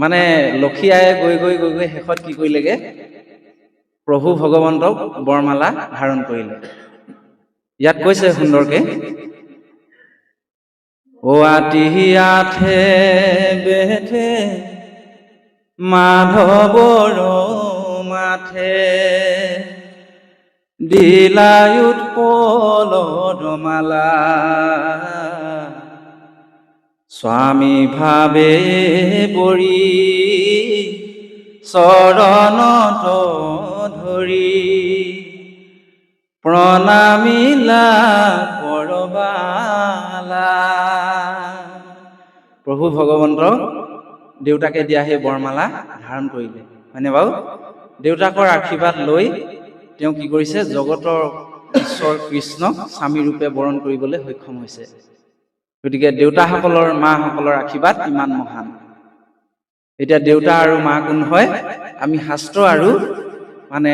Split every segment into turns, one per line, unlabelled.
মানে লক্ষী আয়ে গৈ গৈ গৈ গৈ শেষত কি কৰিলেগে প্ৰভু ভগৱন্তক বৰমালা ধাৰণ কৰিলে। ইয়াত কৈছে সুন্দৰকে, ও আতি আঠে বেঠে মাধৱৰ মাথে দিলায়ুত পলদ মালা স্বামী ভাবে পৰি চৰণত ধৰি প্ৰণামিলা কৰবালা। প্ৰভু ভগৱন্তক দেউতাকে দিয়া সেই বৰমালা ধাৰণ কৰিলে, হয়নে বাৰু? দেউতাকৰ আশীৰ্বাদ লৈ তেওঁ কি কৰিছে, জগতৰ ঈশ্বৰ কৃষ্ণক স্বামী ৰূপে বৰণ কৰিবলৈ সক্ষম হৈছে। গতিকে দেউতাসকলৰ মাসকলৰ আশীৰ্বাদ ইমান মহান। এতিয়া দেউতা আৰু মা কোন হয় আমি শাস্ত্ৰ আৰু মানে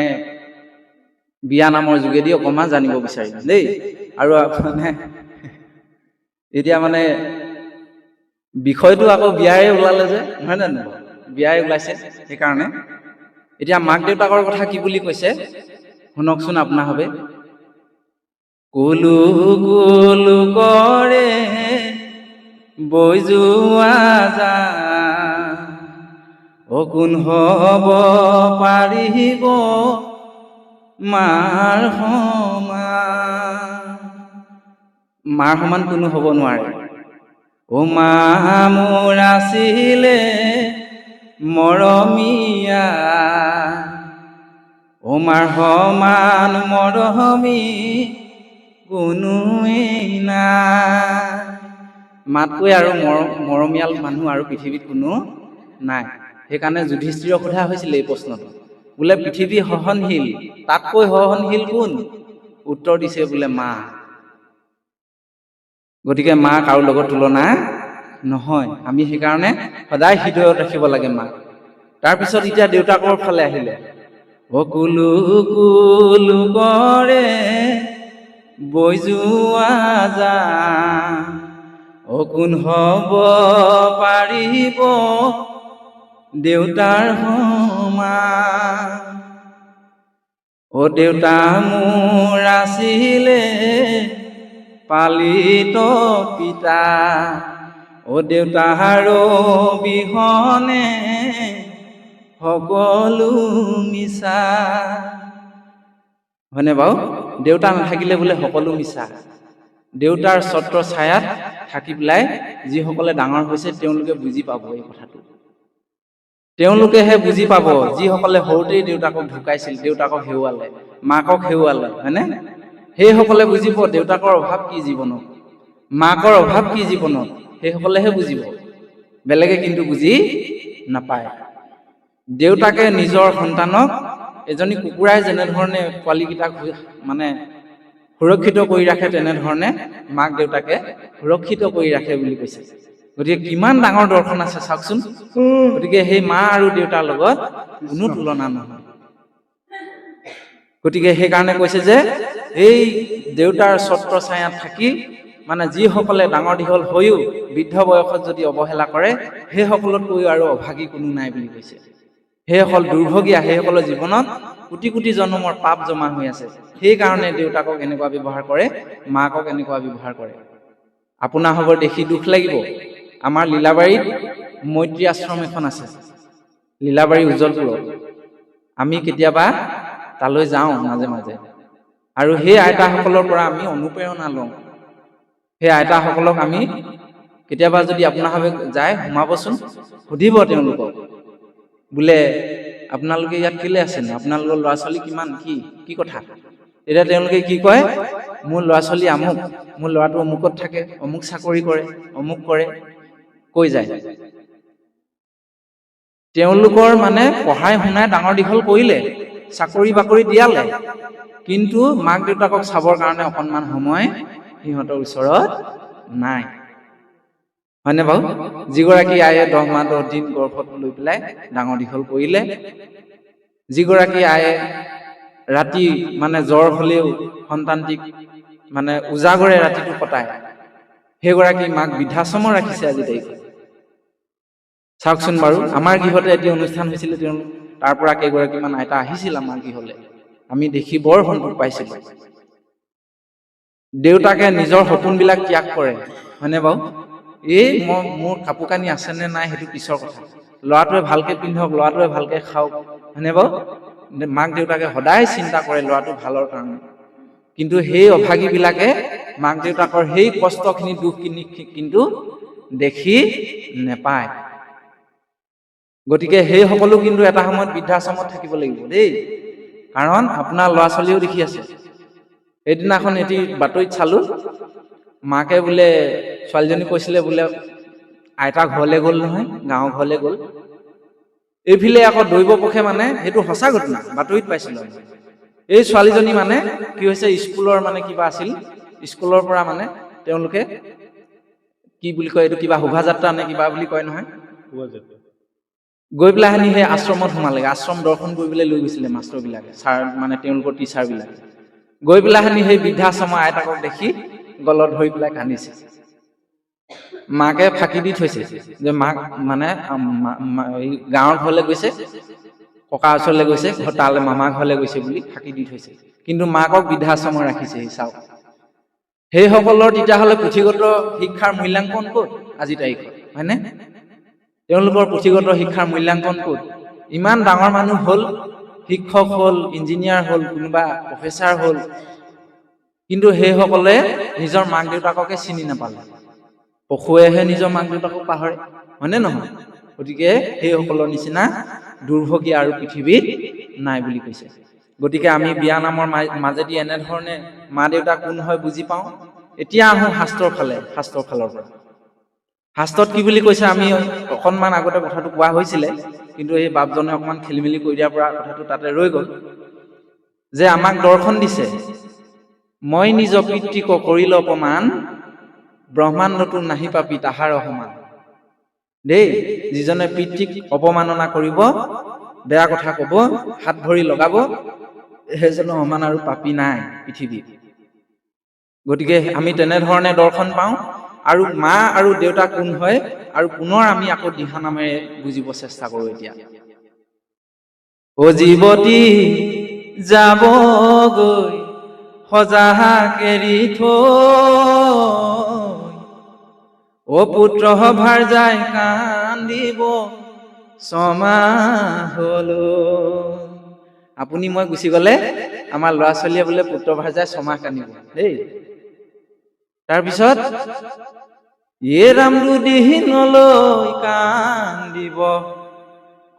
বিয়া নামৰ যোগেদি অকণমান জানিব বিচাৰিম দেই। আৰু মানে এতিয়া মানে বিষয়টো আকৌ বিয়াৰে ওলালে যে, নহয় জানো? বিয়াই ওলাইছে, সেইকাৰণে এতিয়া মাক দেউতাকৰ কথা কি বুলি কৈছে শুনকচোন আপোনাৰ হবে। কুলু কুলু কৰে বৈ যোৱা যা অকোন হব পাৰিব মাৰ সমান। মাৰ সমান কোনো হ'ব নোৱাৰে। ও মা মোৰ আছিলে মৰমীয়া, ও মাৰ সমান মৰমী কোনোৱেই নাই। মাতকৈ আৰু মৰমীয়াল মানুহ আৰু পৃথিৱীত কোনো নাই। সেইকাৰণে যুধিষ্ঠিৰক সোধা হৈছিলে এই প্ৰশ্নটো, বোলে পৃথিৱী সহনশীল, তাতকৈ সহনশীল কোন? উত্তৰ দিছে বোলে মা। গতিকে মা কাৰো লগত তুলনা নহয়। আমি সেইকাৰণে সদায় হৃদয়ত ৰাখিব লাগে মাক। তাৰপিছত এতিয়া দেউতাকৰ ফালে আহিলে, কুলু কুলু কৰে বৈ যোৱা যা অকোন হব পাৰিব দেউতাৰ সমান। ও দেউতা মোৰ আছিলে পালিত পিতা, ও দেউতাৰ বিহনে সকলো মিছা। হয়নে বাৰু? দেউতা নাথাকিলে বোলে সকলো মিছা। দেউতাৰ ছত্ৰ ছায়াত থাকি পেলাই যিসকলে ডাঙৰ হৈছে তেওঁলোকে বুজি পাব এই কথাটো। তেওঁলোকেহে বুজি পাব যিসকলে সৰুতেই দেউতাকক ঢুকাইছিল, দেউতাকক হেৰুৱালে, মাকক হেৰুৱালে, হয়নে? সেইসকলে বুজিব দেউতাকৰ অভাৱ কি জীৱনত, মাকৰ অভাৱ কি জীৱনত, সেইসকলেহে বুজিব, বেলেগে কিন্তু বুজি নাপায়। দেউতাকে নিজৰ সন্তানক, এজনী কুকুৰাই যেনেধৰণে পোৱালীকেইটাক মানে সুৰক্ষিত কৰি ৰাখে, তেনেধৰণে মাক দেউতাকে সুৰক্ষিত কৰি ৰাখে বুলি কৈছে। গতিকে কিমান ডাঙৰ দৰ্শন আছে চাওকচোন। গতিকে সেই মা আৰু দেউতাৰ লগত কোনো তুলনা নহয়। গতিকে সেইকাৰণে কৈছে যে এই দেউতাৰ ছত্ৰ ছায়াত থাকি মানে যিসকলে ডাঙৰ দীঘল হৈও বৃদ্ধ বয়সত যদি অৱহেলা কৰে, সেইসকলতকৈ আৰু অভাগী কোনো নাই বুলি কৈছে। সেইসকল দুৰ্ভগীয়া, সেইসকলৰ জীৱনত কোটি কোটি জন্মৰ পাপ জমা হৈ আছে। সেইকাৰণে দেউতাকক এনেকুৱা ব্যৱহাৰ কৰে, মাকক এনেকুৱা ব্যৱহাৰ কৰে। আপোনাৰ খবৰ দেখি দুখ লাগিব। আমাৰ লীলাবাৰীত মৈত্ৰী আশ্ৰম এখন আছে, লীলাবাৰী উজ্জ্বলপুৰত। আমি কেতিয়াবা তালৈ যাওঁ মাজে মাজে, আৰু সেই আইতাসকলৰ পৰা আমি অনুপ্ৰেৰণা লওঁ। সেই আইতাসকলক আমি কেতিয়াবা যদি আপোনাৰ ভাৱে যায় সোমাবচোন, সুধিব তেওঁলোকক, বোলে আপোনালোকে ইয়াত কেলে আছেনো, আপোনালোকৰ ল'ৰা ছোৱালী কিমান, কি কথা? তেতিয়া তেওঁলোকে কি কয়, মোৰ ল'ৰা ছোৱালী আমুক, মোৰ ল'ৰাটো অমুকত থাকে, অমুক চাকৰি কৰে, অমুক কৰে, কৈ যায়। তেওঁলোকৰ মানে পঢ়াই শুনাই ডাঙৰ দীঘল কৰিলে, চাকৰি বাকৰি দিয়ালে, কিন্তু মাক দেউতাকক চাবৰ কাৰণে অকণমান সময় সিহঁতৰ ওচৰত নাই। হয়নে বাৰু? যিগৰাকী আয়ে 10 মাহ 10 দিন গৰ্ভত লৈ পেলাই ডাঙৰ দীঘল কৰিলে, যিগৰাকী আয়ে ৰাতি মানে জ্বৰ হলেও সন্তানটিক মানে উজাগৰে ৰাতিটো কটায়, সেইগৰাকী মাক বৃদ্ধাশ্ৰমত ৰাখিছে আজি তাৰিখত। চাওকচোন বাৰু, আমাৰ গৃহতে এটি অনুষ্ঠান হৈছিলে, তাৰ পৰা কেইগৰাকীমান আইতা আহিছিল আমাৰ গৃহলৈ। আমি দেখি বৰ সন্তোষ পাইছিলোঁ। দেউতাকে নিজৰ সপোনবিলাক ত্যাগ কৰে, হয়নে বাৰু? মোৰ কাপোৰ কানি আছেনে নাই সেইটো পিছৰ কথা, ল'ৰাটোৱে ভালকে পিন্ধক, ল'ৰাটোৱে ভালকে খাওক, হয়নে বাৰু? মাক দেউতাকে সদায় চিন্তা কৰে ল'ৰাটো ভালৰ কাৰণে। কিন্তু সেই অভাগীবিলাকে মাক দেউতাকৰ সেই কষ্টখিনি, দুখখিনি কিন্তু দেখি নেপায়। গতিকে সেই সকলো কিন্তু এটা সময়ত বৃদ্ধাশ্ৰমত থাকিব লাগিব দেই, কাৰণ আপোনাৰ ল'ৰা ছোৱালীও দেখি আছে। সেইদিনাখন এটি বাতৰিত চালো, মাকে বোলে ছোৱালীজনী কৈছিলে বোলে আইতা ঘৰলৈ গ'ল নহয়, গাঁৱৰ ঘৰলৈ গ'ল। এইফালে আকৌ দৈৱ পক্ষে মানে, সেইটো সঁচা ঘটনা, বাতৰিত পাইছিলো। এই ছোৱালীজনী মানে কি হৈছে, স্কুলৰ মানে কিবা আছিল, স্কুলৰ পৰা মানে তেওঁলোকে কি বুলি কয় এইটো, কিবা শোভাযাত্ৰা নে কিবা বুলি কয় নহয়, গৈ পেলাই সেই আশ্ৰমত সোমালেগে। আশ্ৰম দৰ্শন কৰিবলৈ লৈ গৈছিলে মাষ্টৰবিলাকে, ছাৰ মানে তেওঁলোকৰ টিচাৰবিলাকে। গৈ পেলাই সেই বৃদ্ধাশ্ৰমৰ আইতাকক দেখি গলত ধৰি পেলাই কান্দিছে। মাকে ফাঁকি দি থৈছে যে মাক মানে গাঁৱৰ ঘৰলৈ গৈছে, ককা ওচৰলৈ গৈছে, তালৈ মামা ঘৰলৈ গৈছে বুলি ফাঁকি দি থৈছে। কিন্তু মাকক বৃদ্ধাশ্ৰমত ৰাখিছে। চাওক, সেইসকলৰ তেতিয়াহ'লে পুথিগত শিক্ষাৰ মূল্যাংকন ক'ত আজি তাৰিখত, হয়নে? তেওঁলোকৰ পুথিগত শিক্ষাৰ মূল্যাংকন ক'ত? ইমান ডাঙৰ মানুহ হ'ল, শিক্ষক হ'ল, ইঞ্জিনিয়াৰ হ'ল, কোনোবা প্ৰফেচাৰ হ'ল, কিন্তু সেইসকলে নিজৰ মাক দেউতাককে চিনি নাপালে। পশুৱেহে নিজৰ মাক দেউতাকক পাহৰে, হয়নে নহয়? গতিকে সেইসকলৰ নিচিনা দুৰ্ভগীয়া আৰু পৃথিৱীত নাই বুলি কৈছে। গতিকে আমি বিয়া নামৰ মাজেদি এনেধৰণে মা দেউতা কোন হয় বুজি পাওঁ। এতিয়া আহোঁ শাস্ত্ৰৰ ফালৰ পৰা। শাস্ত্ৰত কি বুলি কৈছে, আমি অকণমান আগতে কথাটো কোৱা হৈছিলে, কিন্তু এই বাপজনে অকণমান খেলি মেলি কৰি দিয়াৰ পৰা কথাটো তাতে ৰৈ গ'ল, যে আমাক দৰ্শন দিছে, মই নিজ পিতৃক কৰিল অপমান, ব্ৰহ্মাণ্ডতো নাহি পাপি তাহাৰ অসমান। দেই, যিজনে পিতৃক অপমাননা কৰিব, বেয়া কথা কব, হাত ভৰি লগাব, সেইজনৰ সমান আৰু পাপী নাই পৃথিৱীত। গতিকে আমি তেনেধৰণে দৰ্শন পাওঁ। আৰু মা আৰু দেউতা কোন হয়, আৰু পুনৰ আমি আকৌ দিহা নামেৰে বুজিব চেষ্টা কৰো। এতিয়া অ জীৱতী যাব গৈ সজাহা কেৰি থৈ, অ পুত্ৰ ভাৰ যায় কান্দিব ছমাহলৈ। আপুনি মই গুচি গলে আমাৰ ল'ৰা ছোৱালীয়ে বোলে পুত্ৰ ভাৰ যায় ছমাহ কান্দিব দেই। তাৰপিছত ৰামদু দিহিনলৈ কান্দিব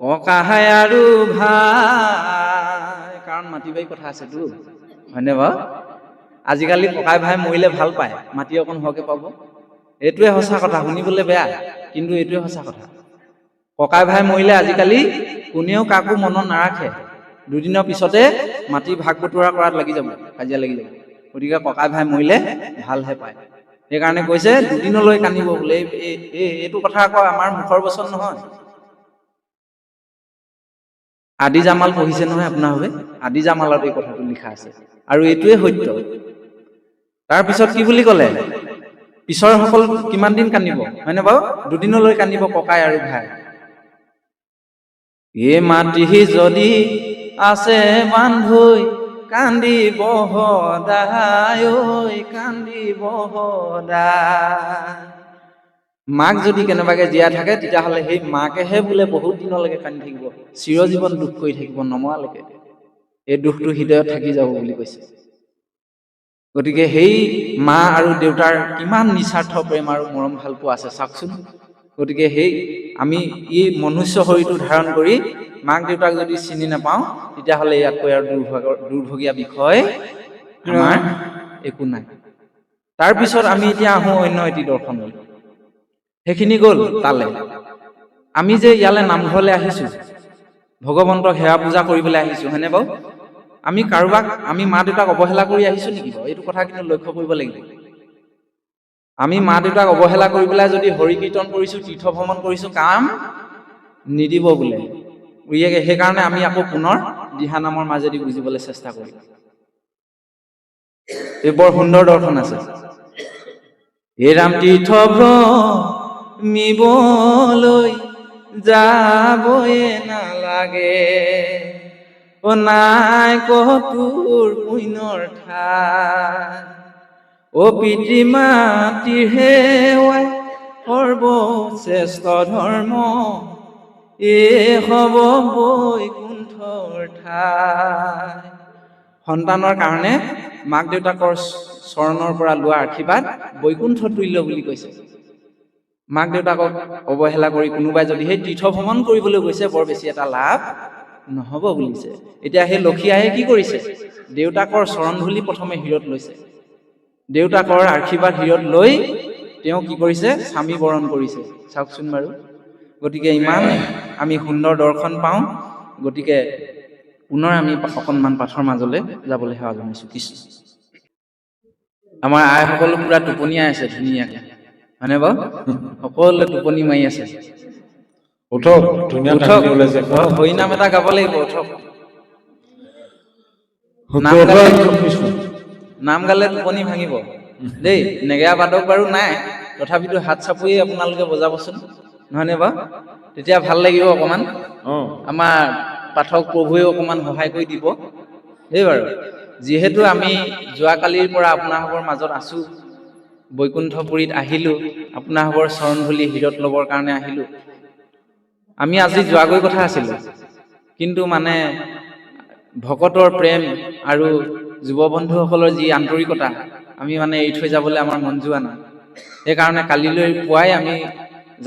ককাহাই আৰু ভাই, কাৰণ মাটি বাৰী কথা আছেতো, হয়নে বাৰু? আজিকালি ককাই ভাই মৰিলে ভাল পায়, মাটি অকণ সৰহকে পাব। এইটোৱে সঁচা কথা, শুনিবলৈ বেয়া, কিন্তু এইটোৱে সঁচা কথা। ককাই ভাই মৰিলে আজিকালি কোনেও কাকো মনত নাৰাখে, দুদিনৰ পিছতে মাটি ভাগ বতৰা কৰাত লাগি যাব, কাজিয়া লাগি যাব। গতিকে ককাই ভাই মৰিলে ভালহে পায়। সেইকাৰণে কৈছে দুদিনলৈ কান্দিব বোলে। এইটো কথা আকৌ আমাৰ মুখৰ বচন নহয়। আদি জামাল পঢ়িছে নহয় আপোনালোকে, আদি জামালত এই কথাটো লিখা আছে, আৰু এইটোৱে সত্য। তাৰপিছত কি বুলি ক'লে, পিছৰ সকল কিমান দিন কান্দিব, হয়নে বাৰু? দুদিনলৈ কান্দিব ককাই আৰু ভাই। মাটি যদি আছে বান্ধৈ কান্দিব সদায়, কান্দিব সদায়। মাক যদি কেনেবাকে জীয়াই থাকে, তেতিয়াহ'লে সেই মাকেহে বোলে বহুত দিনলৈকে কান্দি থাকিব, চিৰজীৱন দুখ কৰি থাকিব নমৰালৈকে। এই দুখটো হৃদয়ত থাকি যাব বুলি কৈছে। গতিকে সেই মা আৰু দেউতাৰ কিমান নিস্বাৰ্থ প্ৰেম আৰু মৰম ভাল পোৱা আছে চাওকচোন। গতিকে আমি এই মনুষ্য শৰীৰটো ধাৰণ কৰি মাক দেউতাক যদি চিনি নাপাওঁ, তেতিয়াহ'লে ইয়াতকৈ আৰু দুৰ্ভগীয়া বিষয় আমাৰ একো নাই। তাৰপিছত আমি এতিয়া আহোঁ অন্য এটি দৰ্শনলৈ। সেইখিনি গ'ল তালে। আমি যে ইয়ালৈ নামঘৰলৈ আহিছো, ভগৱন্তক সেৱা পূজা কৰিবলৈ আহিছো, হয়নে বাৰু? আমি মা দেউতাক অৱহেলা কৰি আহিছো নেকি বাৰু? এইটো কথা কিন্তু লক্ষ্য কৰিব লাগিব। আমি মা দেউতাক অৱহেলা কৰি পেলাই যদি হৰি কীৰ্তন কৰিছো, তীৰ্থ ভ্ৰমণ কৰিছো, কাম নিদিব বোলে। সেইকাৰণে আমি আকৌ পুনৰ দিহা নামৰ মাজেদি বুজিবলৈ চেষ্টা কৰিম। এই বৰ সুন্দৰ দৰ্শন আছে। ৰাম তীৰ্থ ভ্ৰমিবলৈ যাবয়ে নালাগে ও নাই কতোৰ পুণ্যৰ ঠাই ও পিতৃ মাতৃৰ সেৱাই সৰ্বশ্ৰেষ্ঠ ধৰ্ম এ হব বৈকুণ্ঠৰ ঠাই সন্তানৰ কাৰণে মাক দেউতাকৰ চৰণৰ পৰা লোৱা আশীৰ্বাদ বৈকুণ্ঠ তুল্য বুলি কৈছে মাক দেউতাকক অৱহেলা কৰি কোনোবাই যদি সেই তীৰ্থ ভ্ৰমণ কৰিবলৈ গৈছে বৰ বেছি এটা লাভ নহ'ব বুলিছে এতিয়া সেই লক্ষীয়াই কি কৰিছে দেউতাকৰ চৰণ ধূলি প্ৰথমে হীৰত লৈছে দেউতাকৰ আশীৰ্বাদ হীৰত লৈ তেওঁ কি কৰিছে স্বামী বৰণ কৰিছে চাওকচোন বাৰু গতিকে ইমান আমি সুন্দৰ দৰ্শন পাওঁ গতিকে পুনৰ আমি অকণমান পাঠৰ মাজলৈ যাবলৈ সেৱা জনাইছোঁ কৃষ্ণ আমাৰ আইসকলো পুৰা টোপনিয়াই আছে ধুনীয়াকৈ হয়নে বাৰু সকলোৱে টোপনি মাৰি আছে
উঠক ধুনীয়া কাহিনী ওলাইছে
হৰিনাম এটা গাব লাগিব উঠক নাম গালে টোপনি ভাঙিব দেই নেগেৰা বাদক বাৰু নাই তথাপিতো হাত চাপৰি আপোনালোকে বজাবচোন নহয়নে বাৰু তেতিয়া ভাল লাগিব অকণমান আমাৰ পাঠক প্ৰভুৱেও অকণমান সহায় কৰি দিব দেই বাৰু যিহেতু আমি যোৱাকালিৰ পৰা আপোনালোকৰ মাজত আছোঁ বৈকুণ্ঠপুৰীত আহিলোঁ আপোনালোকৰ চৰণ ধূলি হীৰত ল'বৰ কাৰণে আহিলোঁ আমি আজি যোৱাগৈ কথা আছিলোঁ কিন্তু মানে ভকতৰ প্ৰেম আৰু যুৱ বন্ধুসকলৰ যি আন্তৰিকতা আমি মানে এৰি থৈ যাবলৈ আমাৰ মন যোৱা নাই সেইকাৰণে কালিলৈ পুৱাই আমি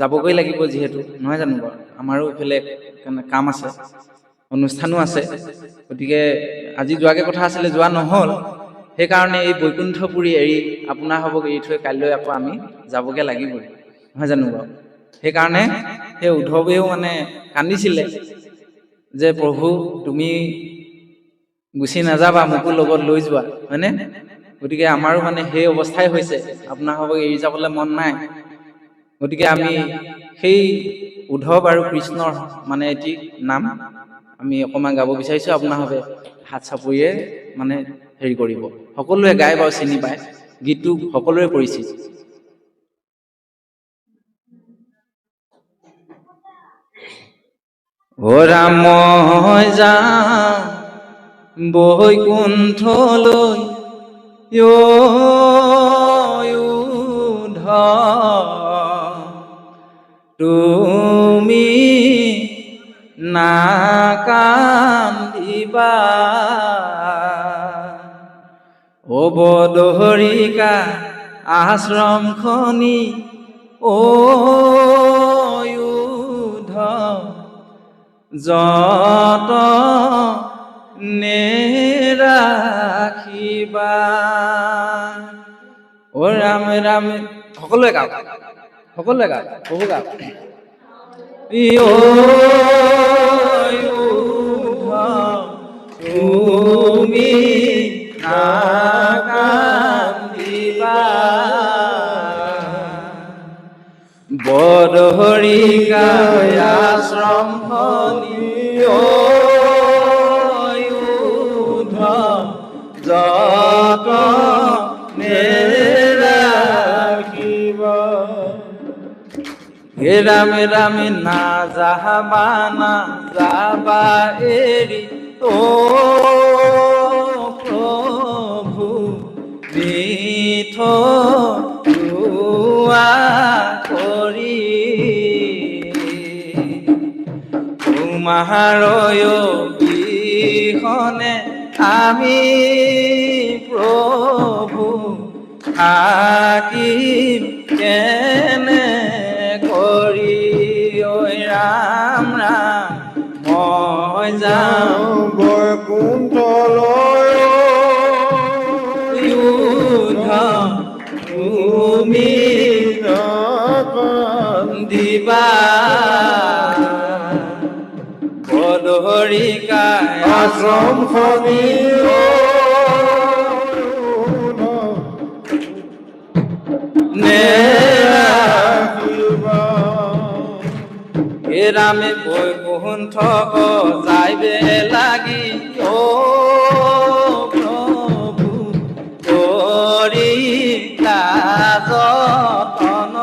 যাবগৈ লাগিব যিহেতু নহয় জানো বাৰু আমাৰো ইফালে কাম আছে অনুষ্ঠানো আছে গতিকে আজি যোৱাগৈ কথা আছিলে যোৱা নহ'ল সেইকাৰণে এই বৈকুণ্ঠপুৰী এৰি আপোনালোকক এৰি থৈ কাইলৈ আকৌ আমি যাবগৈ লাগিবই নহয় জানো বাৰু সেইকাৰণে সেই উদ্ধৱেও মানে কান্দিছিলে যে প্ৰভু তুমি গুচি নাযাবা মোকো লগত লৈ যোৱা হয়নে গতিকে আমাৰো মানে সেই অৱস্থাই হৈছে আপোনালোকক এৰি যাবলৈ মন নাই গতিকে আমি সেই উদ্ধৱ আৰু কৃষ্ণৰ মানে এটি নাম আমি অকণমান গাব বিচাৰিছোঁ আপোনালোকে হাত চাপৰিয়ে মানে হেৰি কৰিব সকলোৱে গাই বাৰু চিনি পায় গীতটো সকলোৰে পৰিচিত ও ৰাম মই যাম বৈকুণ্ঠলৈ তুমি নাকান্দিবা ও বদহৰিকা আশ্ৰমখনি ও যত নেৰাখিবা ও ৰাম ৰাম সকলোৱে গাওক প্ৰভু গাওক তুমি নাকান্দিবা বদহৰিকা আশ্ৰমখনি যত নেৰাখিবা হে ৰাম ৰাম না যাবা এৰি ও প্ৰভু মিঠোৱা কৰি তোমাৰ অবিহনে আমি প্ৰভু থাকিম কেনে কৰি ঐ ৰাম ৰাম মই যাওঁ
বৈকুণ্ঠলৈ
তুমি নাকান্দিবা বদহৰিকা
আশ্ৰমখনি
নেৰাখিবা হে ৰামে বৈকুণ্ঠ যাইবে লাগি ও প্ৰভু কৰিলা যতন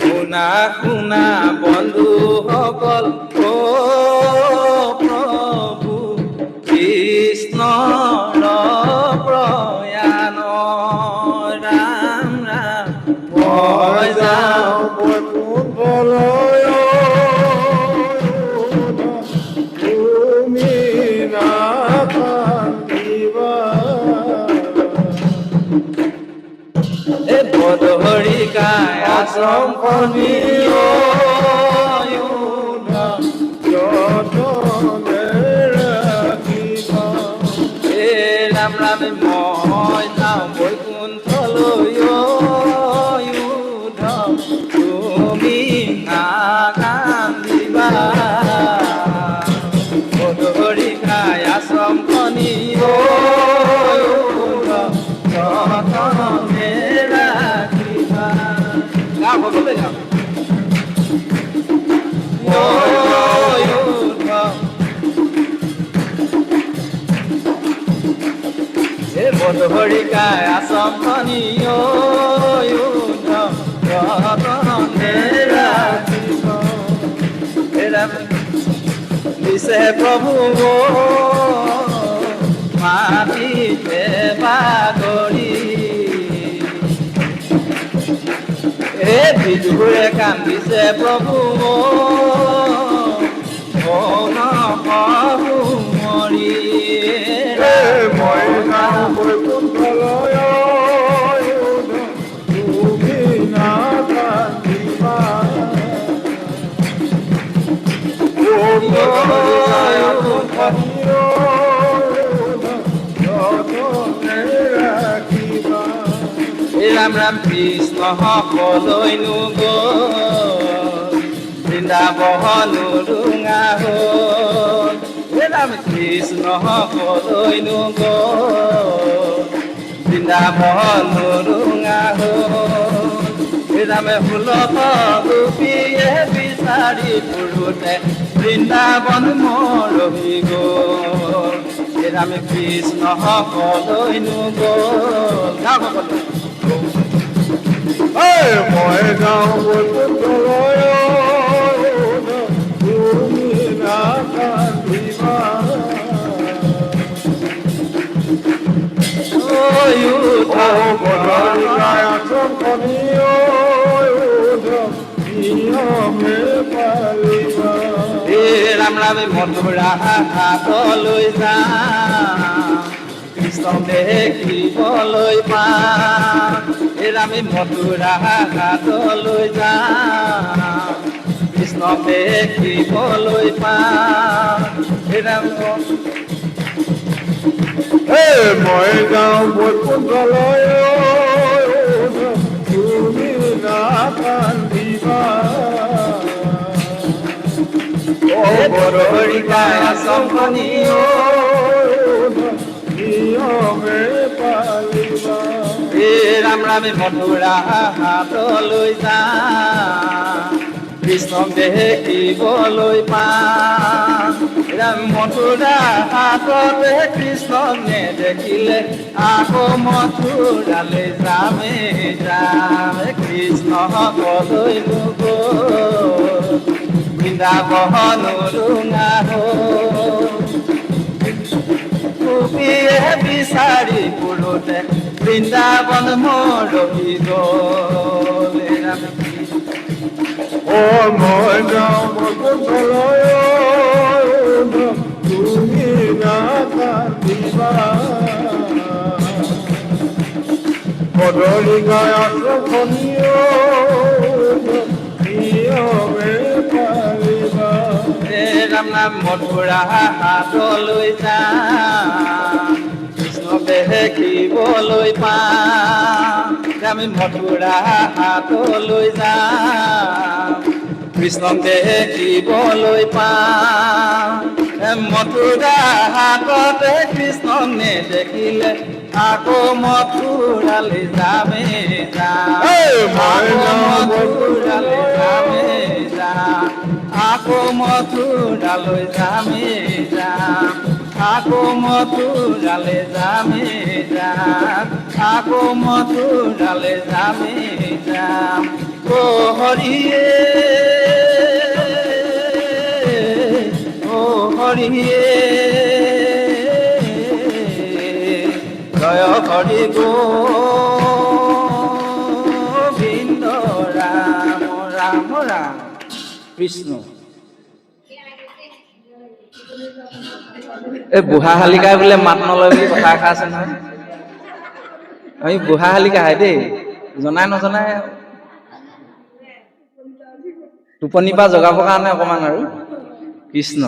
শুনা শুনা বন্ধুসকল, অ প্ৰভু কৃষ্ণৰ প্ৰয়াণ। ৰাম ৰাম মই যাওঁ
বৈকুণ্ঠলৈ, তুমি নাথাকিবা।
এ বদহৰিকাই আশ্ৰমখনি
যতনে ৰাখিবা।
এ ৰাম ৰাম মই যাওঁ বৈকুণ্ঠলৈ, তুমি নাকান্দিবা। বদহৰিকাই আশ্ৰমখনি যতনে ৰাখিবা। গাওঁ সকলোৱে গাওঁ। এ বদহৰিকাই আশ্ৰমখনি যতনে ৰাখিবা। দিছে প্ৰভু মাটিতে বাগৰি, এ বিদুৰে কান্দিছে প্ৰভু মৰি।
মই যাওঁ বৈকুণ্ঠলৈ, তুমি নাথাকিবা। যতনে ৰাখিবা।
ৰাম ৰাম কৃষ্ণ সকলৈনো গ'ল, বৃন্দাবন ৰুঙা হ'ল। ৰাম কৃষ্ণ সকলৈনো গ'ল, বৃন্দাবন ৰুঙা হ'ল। ৰামে ষোলশ গোপীয়ে বিচাৰি ফুৰোতে বৃন্দাবন মৰহি গ'ল। ৰামে কৃষ্ণ সকলৈনো গ'ল। গাওঁ সকলোৱে।
মই যাওঁ বৈকুণ্ঠলৈ, তুমি নাকান্দিবা। বদহৰিকাই আশ্ৰমখনি নিয়মে পালিবা।
ৰাম ৰামে মথুৰা ঘাটলৈ যাম, কৃষ্ণ দেখিবলৈ পাম। ৰামে মথুৰা ঘাটলৈ যাম, কৃষ্ণ দেখিবলৈ পাম। ৰাম
মই যাওঁ বৈকুণ্ঠলৈ, তুমি নাকান্দিবা।
বদহৰিকাই আশ্ৰমখনি
নিয়মে পালিবা।
ৰাম ৰামে মথুৰা ঘাটলৈ যাম, কৃষ্ণক দেখিবলৈ পাম। ৰাম মথুৰা ঘাটতে কৃষ্ণক নেদেখিলে আকৌ মথুৰালৈ যামে যাম। কৃষ্ণ সকলৈনো গ'ল, বৃন্দাবন ৰুঙা হ'ল। গোপীয়ে বিচাৰি ফুৰোতে বৃন্দাবন মৰহি গ'ল।
মই যাওঁ বৈকুণ্ঠলৈ, তুমি নাকান্দিবা। বদহৰিকাই আশ্ৰমখনি নিয়মে পালিবা।
ৰাম নাম মথুৰা ঘাটলৈ যাম, কৃষ্ণক দেখিবলৈ পাম। আমি মথুৰা ঘাটলৈ যাম, কৃষ্ণক দেখিবলৈ পাম। মথুৰা ঘাটতে কৃষ্ণক নেদেখিলে আকৌ মথুৰালৈ যামে যাম। মথুৰালৈ যামে যাম, আকৌ মথুৰালৈ যামে যাম। আকৌ মথুৰালে যামে যাম আকৌ মথুৰালে যামে যাম অ হৰিয়ে অ হৰিয়ে জয় হৰি গোবিন্দ ৰাম ৰাম ৰাম কৃষ্ণ। এই বুঢ়া শালিকাই বোলে মাত নলয় বুলি কথা এষাৰ আছে নহয়। আমি বুঢ়া শালিকাই দেই, জনাই নজনাই টোপনিৰ পৰা জগাবৰ কাৰণে অকমান আৰু কৃষ্ণ।